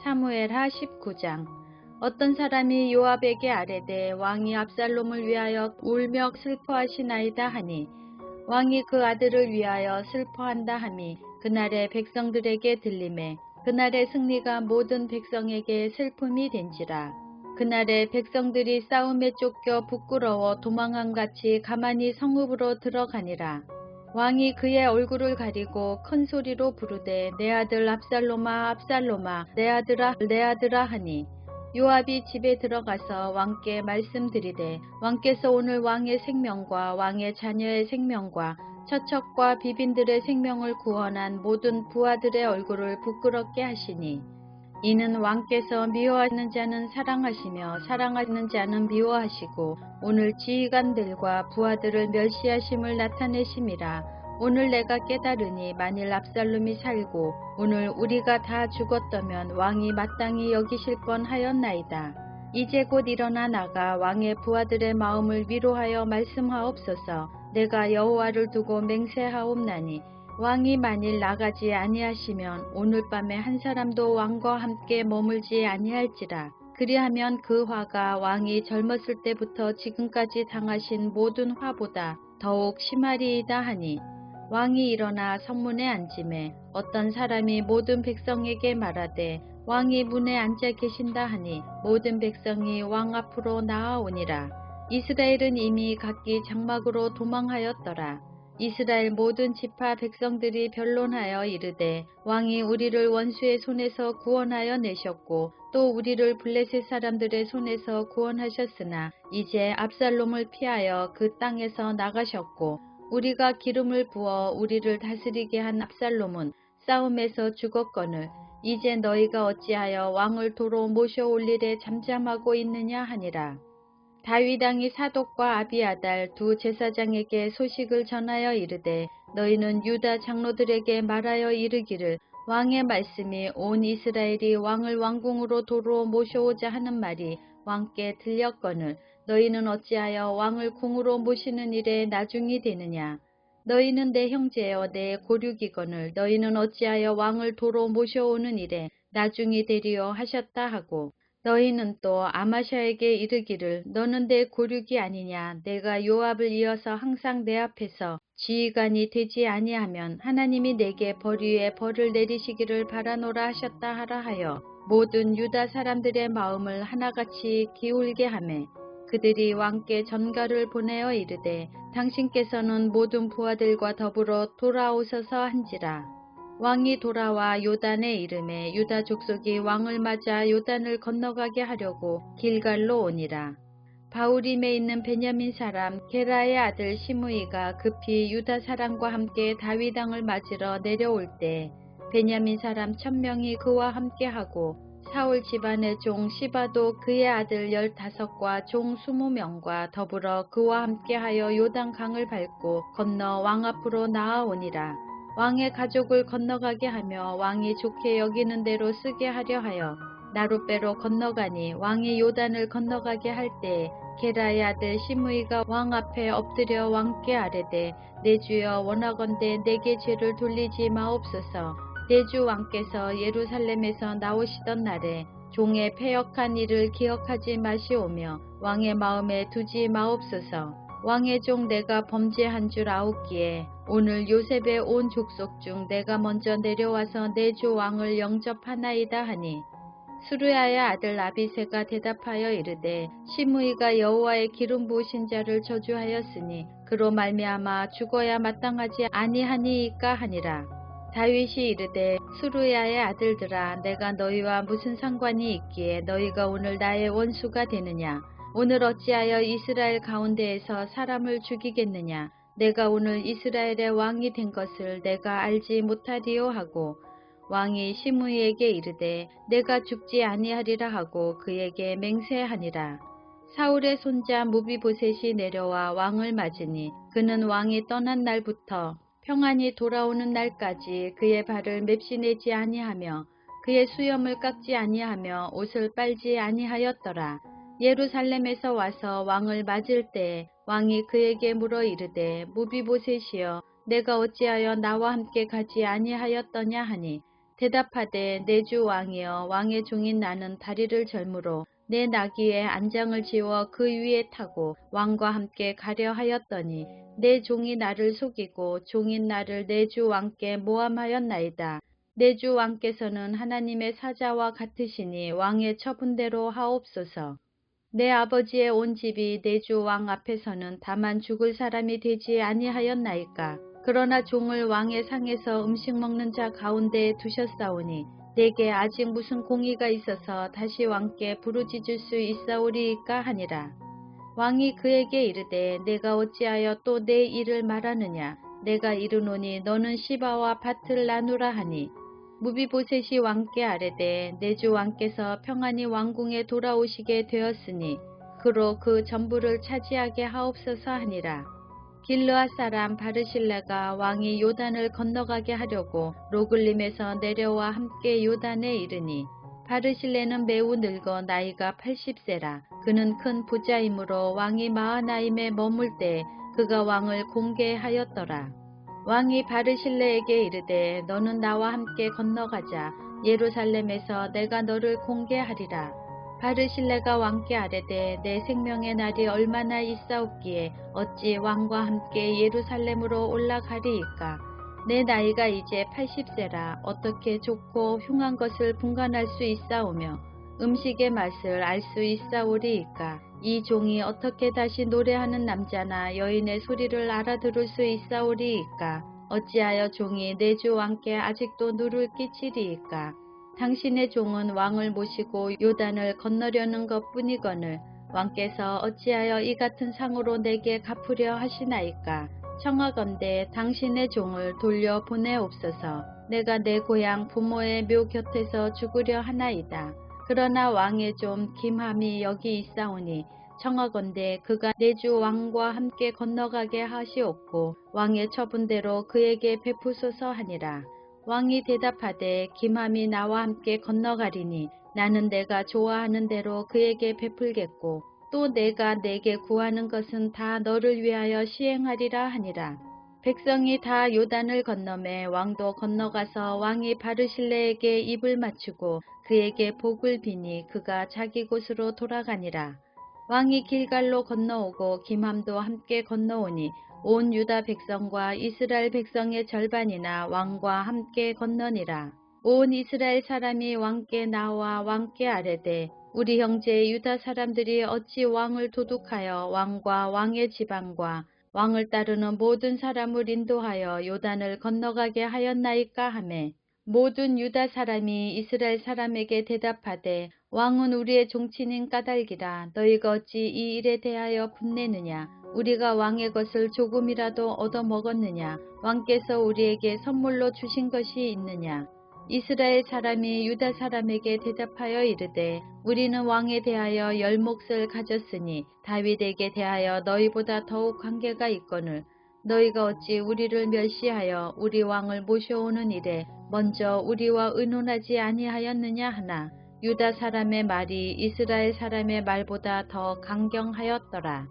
사무엘하 19장. 어떤 사람이 요압에게 아뢰되 왕이 압살롬을 위하여 울며 슬퍼하시나이다 하니 왕이 그 아들을 위하여 슬퍼한다 함이 그날의 백성들에게 들리매 그날의 승리가 모든 백성에게 슬픔이 된지라. 그날의 백성들이 싸움에 쫓겨 부끄러워 도망한 같이 가만히 성읍으로 들어가니라. 왕이 그의 얼굴을 가리고 큰 소리로 부르되 내 아들 압살롬아 압살롬아 내 아들아 내 아들아 하니 요압이 집에 들어가서 왕께 말씀드리되 왕께서 오늘 왕의 생명과 왕의 자녀의 생명과 처척과 비빈들의 생명을 구원한 모든 부하들의 얼굴을 부끄럽게 하시니 이는 왕께서 미워하는 자는 사랑하시며 사랑하는 자는 미워하시고 오늘 지휘관들과 부하들을 멸시하심을 나타내심이라. 오늘 내가 깨달으니 만일 압살롬이 살고 오늘 우리가 다 죽었다면 왕이 마땅히 여기실 뻔하였나이다. 이제 곧 일어나 나가 왕의 부하들의 마음을 위로하여 말씀하옵소서. 내가 여호와를 두고 맹세하옵나니 왕이 만일 나가지 아니하시면 오늘 밤에 한 사람도 왕과 함께 머물지 아니할지라. 그리하면 그 화가 왕이 젊었을 때부터 지금까지 당하신 모든 화보다 더욱 심하리이다 하니 왕이 일어나 성문에 앉으매 어떤 사람이 모든 백성에게 말하되 왕이 문에 앉아 계신다 하니 모든 백성이 왕 앞으로 나아오니라. 이스라엘은 이미 각기 장막으로 도망하였더라. 이스라엘 모든 지파 백성들이 변론하여 이르되 왕이 우리를 원수의 손에서 구원하여 내셨고 또 우리를 블레셋 사람들의 손에서 구원하셨으나 이제 압살롬을 피하여 그 땅에서 나가셨고 우리가 기름을 부어 우리를 다스리게 한 압살롬은 싸움에서 죽었거늘 이제 너희가 어찌하여 왕을 도로 모셔올리래 잠잠하고 있느냐 하니라. 다윗 왕이 사독과 아비아달 두 제사장에게 소식을 전하여 이르되 너희는 유다 장로들에게 말하여 이르기를 왕의 말씀이 온 이스라엘이 왕을 왕궁으로 도로 모셔오자 하는 말이 왕께 들렸거늘 너희는 어찌하여 왕을 궁으로 모시는 일에 나중이 되느냐. 너희는 내 형제여 내 고륙이거늘 너희는 어찌하여 왕을 도로 모셔오는 일에 나중이 되리요 하셨다 하고 너희는 또 아마샤에게 이르기를 너는 내 고륙이 아니냐. 내가 요압을 이어서 항상 내 앞에서 지휘관이 되지 아니하면 하나님이 내게 벌 위에 벌을 내리시기를 바라노라 하셨다 하라 하여 모든 유다 사람들의 마음을 하나같이 기울게 하매 그들이 왕께 전가를 보내어 이르되 당신께서는 모든 부하들과 더불어 돌아오셔서 한지라. 왕이 돌아와 요단에 이르매 유다 족속이 왕을 맞아 요단을 건너가게 하려고 길갈로 오니라. 바후림에 있는 베냐민 사람 게라의 아들 시므이가 급히 유다 사람과 함께 다윗 왕을 맞으러 내려올 때 베냐민 사람 1000명이 그와 함께하고 사울 집안의 종 시바도 그의 아들 15과 종 20명과 더불어 그와 함께하여 요단 강을 밟고 건너 왕 앞으로 나아오니라. 왕의 가족을 건너가게 하며 왕이 좋게 여기는 대로 쓰게 하려 하여 나룻배로 건너가니 왕이 요단을 건너가게 할 때에 게라의 아들 시므이가 왕 앞에 엎드려 왕께 아뢰되 내 주여 원하건대 내게 죄를 돌리지 마옵소서. 내 주 왕께서 예루살렘에서 나오시던 날에 종의 패역한 일을 기억하지 마시오며 왕의 마음에 두지 마옵소서. 왕의 종 내가 범죄한 줄 아옵기에 오늘 요셉의 온 족속 중 내가 먼저 내려와서 내 주 왕을 영접하나이다 하니 수르야의 아들 아비새가 대답하여 이르되 시므이가 여호와의 기름 부으신 자를 저주하였으니 그로 말미암아 죽어야 마땅하지 아니하니이까 하니라. 다윗이 이르되 수르야의 아들들아 내가 너희와 무슨 상관이 있기에 너희가 오늘 나의 원수가 되느냐. 오늘 어찌하여 이스라엘 가운데에서 사람을 죽이겠느냐. 내가 오늘 이스라엘의 왕이 된 것을 내가 알지 못하리요 하고 왕이 시므이에게 이르되 내가 죽지 아니하리라 하고 그에게 맹세하니라. 사울의 손자 무비보셋이 내려와 왕을 맞으니 그는 왕이 떠난 날부터 평안히 돌아오는 날까지 그의 발을 맵시내지 아니하며 그의 수염을 깎지 아니하며 옷을 빨지 아니하였더라. 예루살렘에서 와서 왕을 맞을 때에 왕이 그에게 물어 이르되 무비보셋이여 내가 어찌하여 나와 함께 가지 아니하였더냐 하니 대답하되 내 주 왕이여 왕의 종인 나는 다리를 절므로 내 나귀의 안장을 지워 그 위에 타고 왕과 함께 가려 하였더니 내 종이 나를 속이고 종인 나를 내 주 왕께 모함하였나이다. 내 주 왕께서는 하나님의 사자와 같으시니 왕의 처분대로 하옵소서. 내 아버지의 온 집이 내 주 왕 앞에서는 다만 죽을 사람이 되지 아니하였나이까. 그러나 종을 왕의 상에서 음식 먹는 자 가운데에 두셨사오니 내게 아직 무슨 공의가 있어서 다시 왕께 부르짖을 수 있사오리이까 하니라. 왕이 그에게 이르되 내가 어찌하여 또 내 일을 말하느냐. 내가 이르노니 너는 시바와 밭을 나누라 하니 무비보셋이 왕께 아뢰되 내 주 왕께서 평안히 왕궁에 돌아오시게 되었으니 그로 그 전부를 차지하게 하옵소서 하니라. 길르앗 사람 바르실레가 왕이 요단을 건너가게 하려고 로글림에서 내려와 함께 요단에 이르니 바르실레는 매우 늙어 나이가 80세라. 그는 큰 부자이므로 왕이 마하나임에 머물 때 그가 왕을 공개하였더라. 왕이 바르실레에게 이르되 너는 나와 함께 건너가자. 예루살렘에서 내가 너를 공개하리라. 바르실레가 왕께 아뢰되 내 생명의 날이 얼마나 있사옵기에 어찌 왕과 함께 예루살렘으로 올라가리이까. 내 나이가 이제 80세라 어떻게 좋고 흉한 것을 분간할 수 있사오며 음식의 맛을 알 수 있사오리이까. 이 종이 어떻게 다시 노래하는 남자나 여인의 소리를 알아들을 수 있사오리이까. 어찌하여 종이 내 주 왕께 아직도 누를 끼치리이까. 당신의 종은 왕을 모시고 요단을 건너려는 것뿐이거늘 왕께서 어찌하여 이 같은 상으로 내게 갚으려 하시나이까. 청하건대 당신의 종을 돌려 보내옵소서. 내가 내 고향 부모의 묘 곁에서 죽으려 하나이다. 그러나 왕의 좀 김함이 여기 있사오니 청하건대 그가 내 주 왕과 함께 건너가게 하시옵고 왕의 처분대로 그에게 베푸소서 하니라. 왕이 대답하되 김함이 나와 함께 건너가리니 나는 내가 좋아하는 대로 그에게 베풀겠고 또 내가 내게 구하는 것은 다 너를 위하여 시행하리라 하니라. 백성이 다 요단을 건너매 왕도 건너가서 왕이 바르실레에게 입을 맞추고 그에게 복을 비니 그가 자기 곳으로 돌아가니라. 왕이 길갈로 건너오고 김함도 함께 건너오니 온 유다 백성과 이스라엘 백성의 절반이나 왕과 함께 건너니라. 온 이스라엘 사람이 왕께 나와 왕께 아뢰되 우리 형제 유다 사람들이 어찌 왕을 도둑하여 왕과 왕의 지방과 왕을 따르는 모든 사람을 인도하여 요단을 건너가게 하였나이까 하매 모든 유다 사람이 이스라엘 사람에게 대답하되 왕은 우리의 종친인 까닭이라 너희가 어찌 이 일에 대하여 분내느냐. 우리가 왕의 것을 조금이라도 얻어먹었느냐. 왕께서 우리에게 선물로 주신 것이 있느냐. 이스라엘 사람이 유다 사람에게 대답하여 이르되 우리는 왕에 대하여 10몫을 가졌으니 다윗에게 대하여 너희보다 더욱 관계가 있거늘 너희가 어찌 우리를 멸시하여 우리 왕을 모셔오는 일에 먼저 우리와 의논하지 아니하였느냐 하나 유다 사람의 말이 이스라엘 사람의 말보다 더 강경하였더라.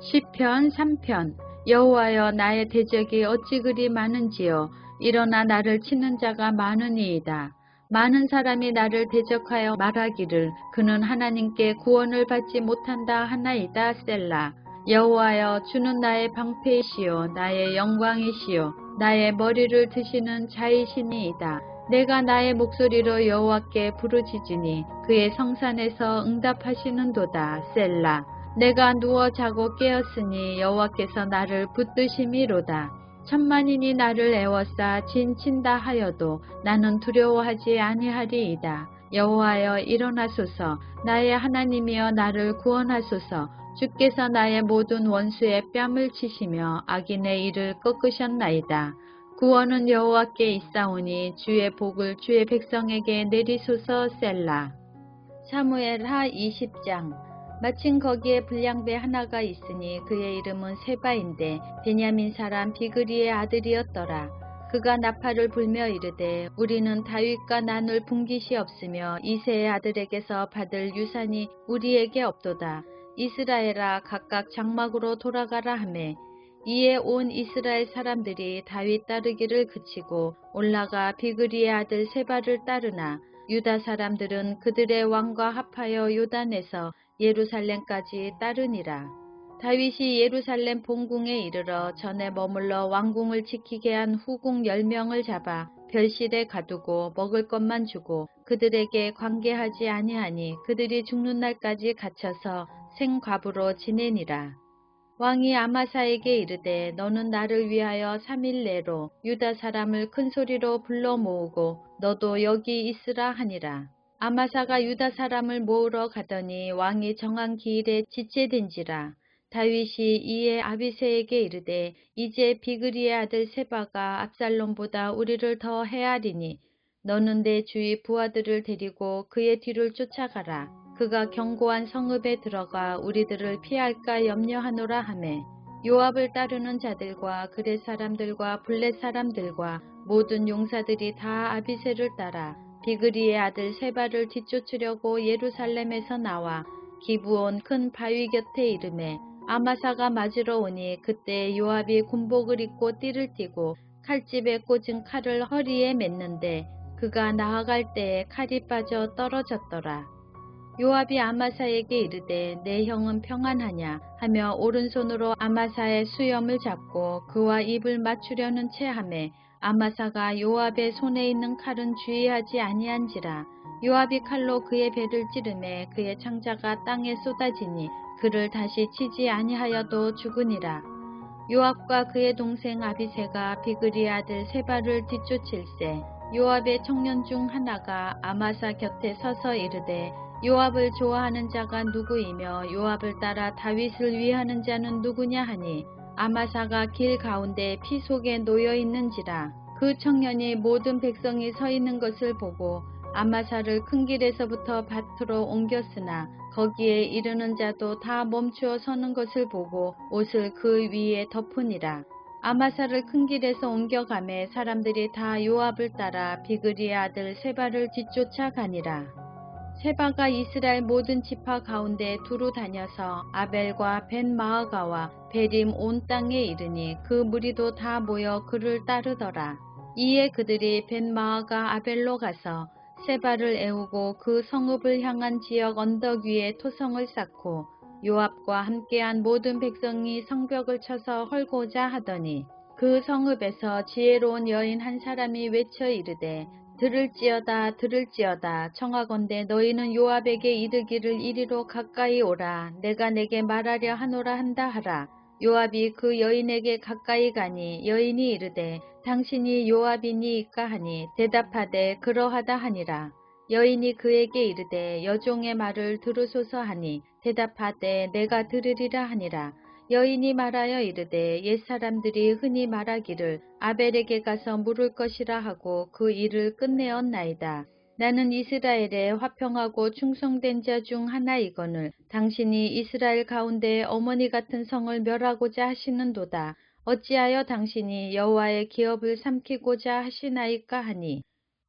시편 3편. 여호와여 나의 대적이 어찌 그리 많은지요. 일어나 나를 치는 자가 많으니이다. 많은 사람이 나를 대적하여 말하기를 그는 하나님께 구원을 받지 못한다 하나이다. 셀라. 여호와여 주는 나의 방패이시요 나의 영광이시요 나의 머리를 드시는 자이시니이다. 내가 나의 목소리로 여호와께 부르짖으니 그의 성산에서 응답하시는도다. 셀라. 내가 누워 자고 깨었으니 여호와께서 나를 붙드심이로다. 천만인이 나를 애워싸 진친다 하여도 나는 두려워하지 아니하리이다. 여호와여 일어나소서. 나의 하나님이여 나를 구원하소서. 주께서 나의 모든 원수의 뺨을 치시며 악인의 일을 꺾으셨나이다. 구원은 여호와께 있사오니 주의 복을 주의 백성에게 내리소서. 셀라. 사무엘하 20장. 마침 거기에 불량배 하나가 있으니 그의 이름은 세바인데 베냐민 사람 비그리의 아들이었더라. 그가 나팔을 불며 이르되 우리는 다윗과 나눌 분깃이 없으며 이새의 아들에게서 받을 유산이 우리에게 없도다. 이스라엘아 각각 장막으로 돌아가라 하매 이에 온 이스라엘 사람들이 다윗 따르기를 그치고 올라가 비그리의 아들 세바를 따르나 유다 사람들은 그들의 왕과 합하여 요단에서 예루살렘까지 따르니라. 다윗이 예루살렘 본궁에 이르러 전에 머물러 왕궁을 지키게 한 후궁 10명을 잡아 별실에 가두고 먹을 것만 주고 그들에게 관계하지 아니하니 그들이 죽는 날까지 갇혀서 생과부로 지내니라. 왕이 아마사에게 이르되 너는 나를 위하여 3일 내로 유다 사람을 큰 소리로 불러 모으고 너도 여기 있으라 하니라. 아마사가 유다 사람을 모으러 가더니 왕이 정한 기일에 지체된지라. 다윗이 이에 아비새에게 이르되 이제 비그리의 아들 세바가 압살롬보다 우리를 더 해하리니 너는 내 주위 부하들을 데리고 그의 뒤를 쫓아가라. 그가 견고한 성읍에 들어가 우리들을 피할까 염려하노라 하매 요압을 따르는 자들과 그렛 사람들과 블렛 사람들과 모든 용사들이 다 아비새를 따라 비그리의 아들 세바를 뒤쫓으려고 예루살렘에서 나와 기브온 큰 바위 곁에 이르매 아마사가 맞으러 오니 그때 요압이 군복을 입고 띠를 띠고 칼집에 꽂은 칼을 허리에 맸는데 그가 나아갈 때에 칼이 빠져 떨어졌더라. 요압이 아마사에게 이르되 내 형은 평안하냐 하며 오른손으로 아마사의 수염을 잡고 그와 입을 맞추려는 체하매 아마사가 요압의 손에 있는 칼은 주의하지 아니한지라. 요압이 칼로 그의 배를 찌르매 그의 창자가 땅에 쏟아지니 그를 다시 치지 아니하여도 죽으니라. 요압과 그의 동생 아비새가 비그리 아들 세바를 뒤쫓을세 요압의 청년 중 하나가 아마사 곁에 서서 이르되 요압을 좋아하는 자가 누구이며 요압을 따라 다윗을 위하는 자는 누구냐 하니 아마사가 길 가운데 피 속에 놓여 있는지라. 그 청년이 모든 백성이 서 있는 것을 보고 아마사를 큰 길에서부터 밭으로 옮겼으나 거기에 이르는 자도 다 멈추어 서는 것을 보고 옷을 그 위에 덮으니라. 아마사를 큰 길에서 옮겨가매 사람들이 다 요압을 따라 비그리의 아들 세바를 뒤쫓아가니라. 세바가 이스라엘 모든 지파 가운데 두루 다녀서 아벨과 벤마아가와 베림 온 땅에 이르니 그 무리도 다 모여 그를 따르더라. 이에 그들이 벤마아가 아벨로 가서 세바를 애우고 그 성읍을 향한 지역 언덕 위에 토성을 쌓고 요압과 함께한 모든 백성이 성벽을 쳐서 헐고자 하더니 그 성읍에서 지혜로운 여인 한 사람이 외쳐 이르되 들을지어다 들을지어다 청하건대 너희는 요압에게 이르기를 이리로 가까이 오라 내가 내게 말하려 하노라 한다 하라. 요압이 그 여인에게 가까이 가니 여인이 이르되 당신이 요압이니이까 하니 대답하되 그러하다 하니라. 여인이 그에게 이르되 여종의 말을 들으소서 하니 대답하되 내가 들으리라 하니라. 여인이 말하여 이르되 옛사람들이 흔히 말하기를 아벨에게 가서 물을 것이라 하고 그 일을 끝내었나이다. 나는 이스라엘에 화평하고 충성된 자 중 하나이거늘 당신이 이스라엘 가운데 어머니 같은 성을 멸하고자 하시는도다. 어찌하여 당신이 여호와의 기업을 삼키고자 하시나이까 하니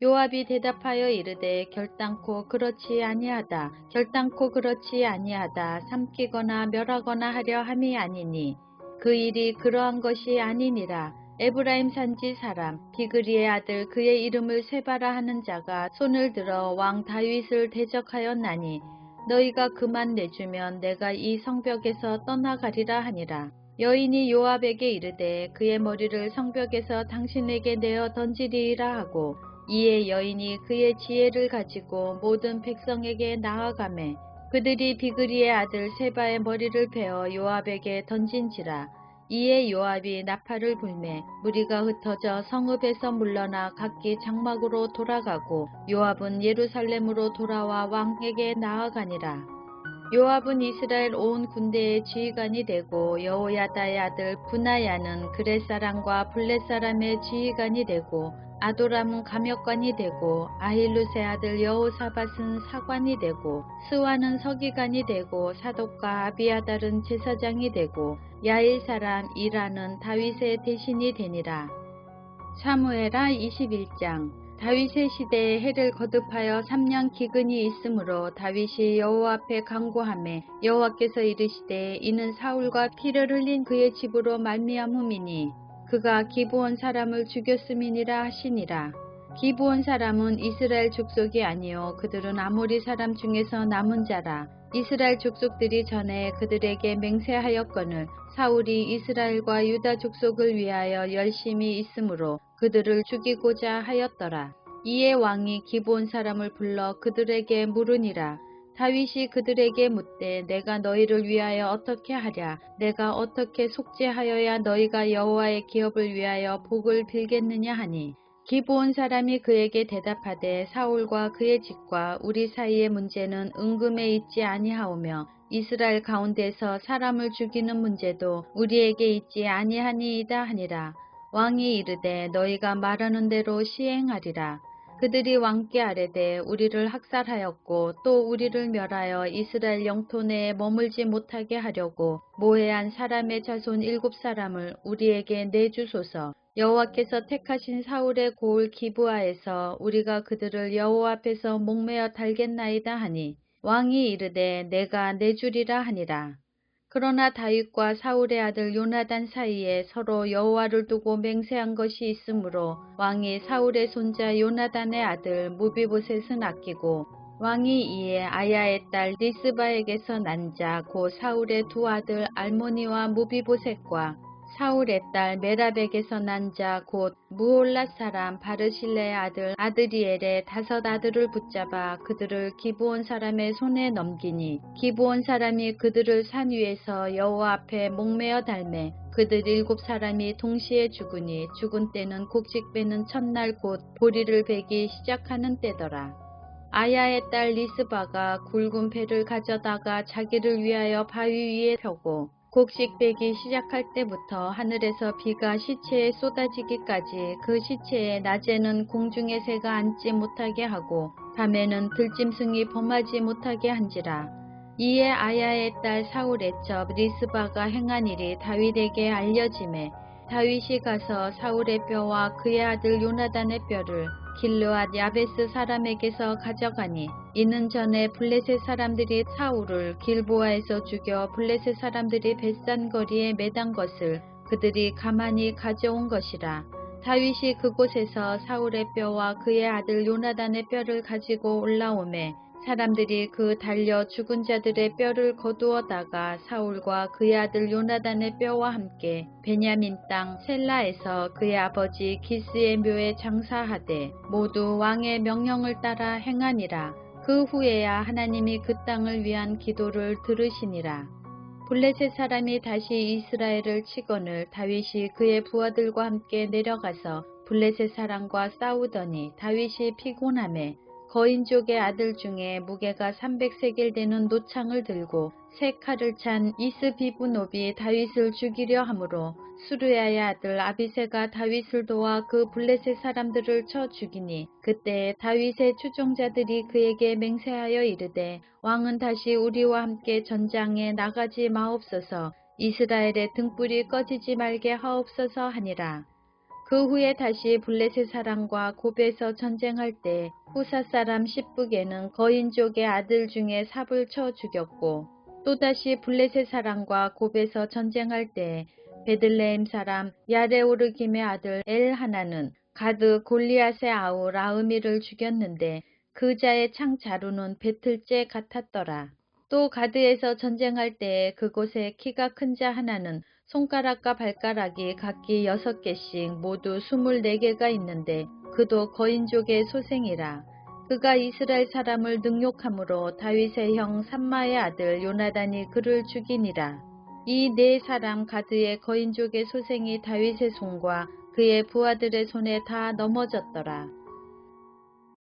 요압이 대답하여 이르되 결단코 그렇지 아니하다. 결단코 그렇지 아니하다. 삼키거나 멸하거나 하려 함이 아니니 그 일이 그러한 것이 아니니라. 에브라임 산지 사람 비그리의 아들 그의 이름을 세바라 하는 자가 손을 들어 왕 다윗을 대적하였나니 너희가 그만 내주면 내가 이 성벽에서 떠나가리라 하니라. 여인이 요압에게 이르되 그의 머리를 성벽에서 당신에게 내어 던지리이라 하고 이에 여인이 그의 지혜를 가지고 모든 백성에게 나아가매 그들이 비그리의 아들 세바의 머리를 베어 요압에게 던진지라. 이에 요압이 나팔을 불매 무리가 흩어져 성읍에서 물러나 각기 장막으로 돌아가고 요압은 예루살렘으로 돌아와 왕에게 나아가니라. 요압은 이스라엘 온 군대의 지휘관이 되고 여호야다의 아들 분하야는 그렛 사람과 블렛 사람의 지휘관이 되고 아도람은 감역관이 되고 아힐루세 아들 여호사밧은 사관이 되고 스와는 서기관이 되고 사독과 아비아달은 제사장이 되고 야일 사람 이라는 다윗의 대신이 되니라. 사무엘하 21장. 다윗의 시대에 해를 거듭하여 3년 기근이 있으므로 다윗이 여호와 앞에 간구하매 여호와께서 이르시되 이는 사울과 피를 흘린 그의 집으로 말미암음이니 그가 기브온 사람을 죽였음이니라 하시니라. 기브온 사람은 이스라엘 족속이 아니요 그들은 아모리 사람 중에서 남은 자라. 이스라엘 족속들이 전에 그들에게 맹세하였거늘 사울이 이스라엘과 유다 족속을 위하여 열심히 있으므로 그들을 죽이고자 하였더라. 이에 왕이 기브온 사람을 불러 그들에게 물으니라. 다윗이 그들에게 묻되 내가 너희를 위하여 어떻게 하랴? 내가 어떻게 속죄하여야 너희가 여호와의 기업을 위하여 복을 빌겠느냐 하니 기브온 사람이 그에게 대답하되 사울과 그의 집과 우리 사이의 문제는 은금에 있지 아니하오며 이스라엘 가운데서 사람을 죽이는 문제도 우리에게 있지 아니하니이다 하니라. 왕이 이르되 너희가 말하는 대로 시행하리라. 그들이 왕께 아뢰되 우리를 학살하였고 또 우리를 멸하여 이스라엘 영토 내에 머물지 못하게 하려고 모해한 사람의 자손 7사람을 우리에게 내주소서. 여호와께서 택하신 사울의 고을 기브아에서 우리가 그들을 여호와 앞에서 목매어 달겠나이다 하니 왕이 이르되 내가 내주리라 하니라. 그러나 다윗과 사울의 아들 요나단 사이에 서로 여호와를 두고 맹세한 것이 있으므로 왕이 사울의 손자 요나단의 아들 무비보셋은 아끼고 왕이 이에 아야의 딸 리스바에게서 난 자 곧 사울의 두 아들 알모니와 무비보셋과 사울의 딸 메랍에게서 난 자 곧 무올랏 사람 바르실레의 아들 아드리엘의 5 아들을 붙잡아 그들을 기브온 사람의 손에 넘기니 기브온 사람이 그들을 산 위에서 여호와 앞에 목매어 달매 그들 7사람이 동시에 죽으니 죽은 때는 곡식 베는 첫날 곧 보리를 베기 시작하는 때더라. 아야의 딸 리스바가 굵은 배를 가져다가 자기를 위하여 바위 위에 펴고 곡식 베기 시작할 때부터 하늘에서 비가 시체에 쏟아지기까지 그 시체에 낮에는 공중의 새가 앉지 못하게 하고 밤에는 들짐승이 범하지 못하게 한지라. 이에 아야의 딸 사울의 첩 리스바가 행한 일이 다윗에게 알려지매 다윗이 가서 사울의 뼈와 그의 아들 요나단의 뼈를 길르앗 야베스 사람에게서 가져가니 이는 전에 블레셋 사람들이 사울을 길보아에서 죽여 블레셋 사람들이 벳산 거리에 매단 것을 그들이 가만히 가져온 것이라. 다윗이 그곳에서 사울의 뼈와 그의 아들 요나단의 뼈를 가지고 올라오매 사람들이 그 달려 죽은 자들의 뼈를 거두어다가 사울과 그의 아들 요나단의 뼈와 함께 베냐민 땅 셀라에서 그의 아버지 기스의 묘에 장사하되 모두 왕의 명령을 따라 행하니라. 그 후에야 하나님이 그 땅을 위한 기도를 들으시니라. 블레셋 사람이 다시 이스라엘을 치거늘 다윗이 그의 부하들과 함께 내려가서 블레셋 사람과 싸우더니 다윗이 피곤하매 거인족의 아들 중에 무게가 300세겔 되는 노창을 들고 3칼을 찬 이스비브노비 다윗을 죽이려 하므로 수르야의 아들 아비새가 다윗을 도와 그 블레셋 사람들을 쳐 죽이니 그때 다윗의 추종자들이 그에게 맹세하여 이르되 왕은 다시 우리와 함께 전장에 나가지 마옵소서. 이스라엘의 등불이 꺼지지 말게 하옵소서 하니라. 그 후에 다시 블레셋 사람과 곱에서 전쟁할 때 후사 사람 십북에는 거인족의 아들 중에 삽을 쳐 죽였고 또다시 블레셋 사람과 곱에서 전쟁할 때 베들레헴 사람 야레오르김의 아들 엘하나는 가드 골리앗의 아우 라흐미를 죽였는데 그 자의 창 자루는 배틀째 같았더라. 또 가드에서 전쟁할 때 그곳에 키가 큰 자 하나는 손가락과 발가락이 각기 6개씩 모두 24개가 있는데 그도 거인족의 소생이라. 그가 이스라엘 사람을 능욕함으로 다윗의 형 삼마의 아들 요나단이 그를 죽이니라. 이 4사람 가드의 거인족의 소생이 다윗의 손과 그의 부하들의 손에 다 넘어졌더라.